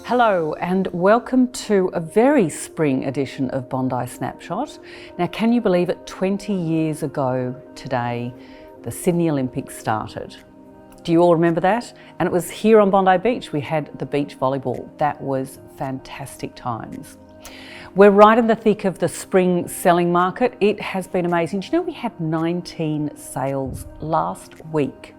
Hello and welcome to a very spring edition of Bondi Snapshot. Now, can you believe it, 20 years ago today, the Sydney Olympics started. Do you all remember that? And it was here on Bondi Beach. We had the beach volleyball. That was fantastic times. We're right in the thick of the spring selling market. It has been amazing. Do you know we had 19 sales last week?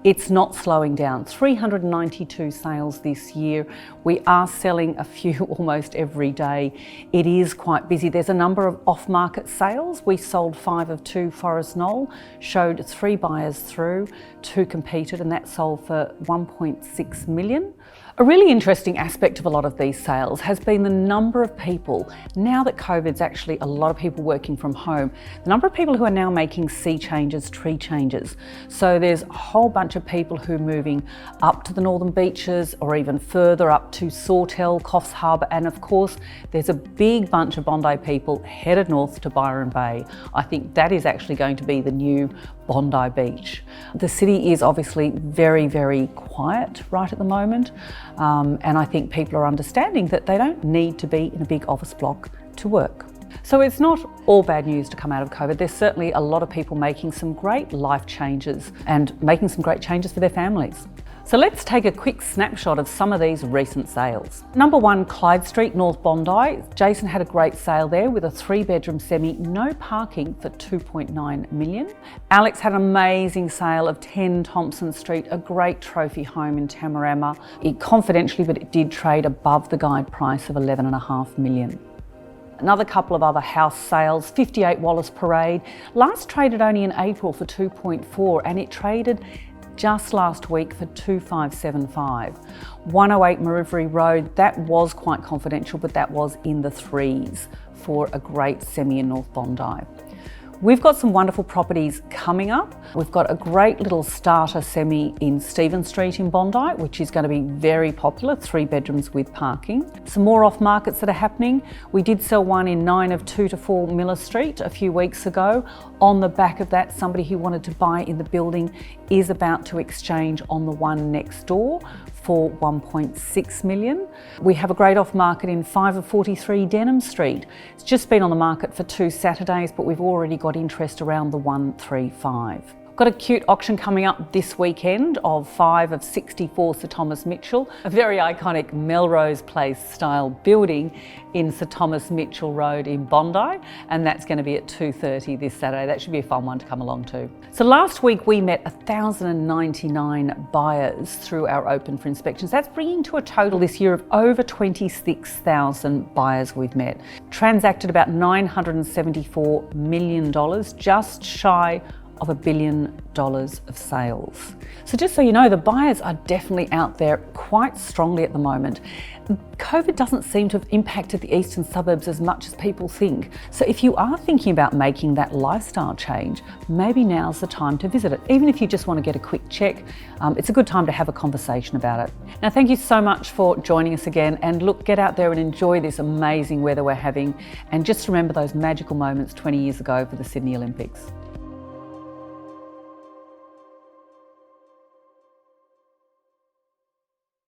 It's not slowing down. 392 sales this year. We are selling a few almost every day. It is quite busy. There's a number of off-market sales. We sold 5 of 2 Forest Knoll, showed 3 buyers through, 2 competed, and that sold for 1.6 million. A really interesting aspect of a lot of these sales has been the number of people, now that COVID's actually a lot of people working from home, the number of people who are now making sea changes, tree changes. So there's a whole bunch of people who are moving up to the northern beaches or even further up to Sawtell, Coffs Harbour, and of course there's a big bunch of Bondi people headed north to Byron Bay. I think that is actually going to be the new Bondi Beach. The city is obviously very, very quiet right at the moment, and I think people are understanding that they don't need to be in a big office block to work. So it's not all bad news to come out of COVID. There's certainly a lot of people making some great life changes and making some great changes for their families. So let's take a quick snapshot of some of these recent sales. Number 1, CLYDE Street, North Bondi. Jason had a great sale there with a 3-bedroom semi, no parking, for 2.9 million. Alex had an amazing sale of 10 Thompson Street, a great trophy home in TAMARAMA. Confidentially, but it did trade above the guide price of 11.5 million. Another couple of other house sales, 58 WALLIS Parade. Last traded only in April for 2.4 and it traded just last week for 2,575. 108 MURRIVERIE Road, that was quite confidential, but that was in the 3s for a great semi in North Bondi. We've got some wonderful properties coming up. We've got a great little starter semi in Stephen Street in Bondi, which is going to be very popular, 3 bedrooms with parking. Some more off markets that are happening. We did sell one in 9 of 2 to 4 Miller Street a few weeks ago. On the back of that, somebody who wanted to buy in the building is about to exchange on the one next door for 1.6 million. We have a great off market in 5 of 43 Denham Street. It's just been on the market for 2 Saturdays, but we've already got interest around the 135. Got a cute auction coming up this weekend of 5 of 64 Sir Thomas Mitchell, a very iconic Melrose Place style building in Sir Thomas Mitchell Road in Bondi, and that's going to be at 2:30 this Saturday. That should be a fun one to come along to. So last week we met 1,099 buyers through our open for inspections. That's bringing to a total this year of over 26,000 buyers we've met. Transacted about $974 million, just shy of $1 billion of sales. So just so you know, the buyers are definitely out there quite strongly at the moment. COVID doesn't seem to have impacted the eastern suburbs as much as people think. So if you are thinking about making that lifestyle change, maybe now's the time to visit it. Even if you just want to get a quick check, it's a good time to have a conversation about it. Now, thank you so much for joining us again, and look, get out there and enjoy this amazing weather we're having, and just remember those magical moments 20 years ago for the Sydney Olympics.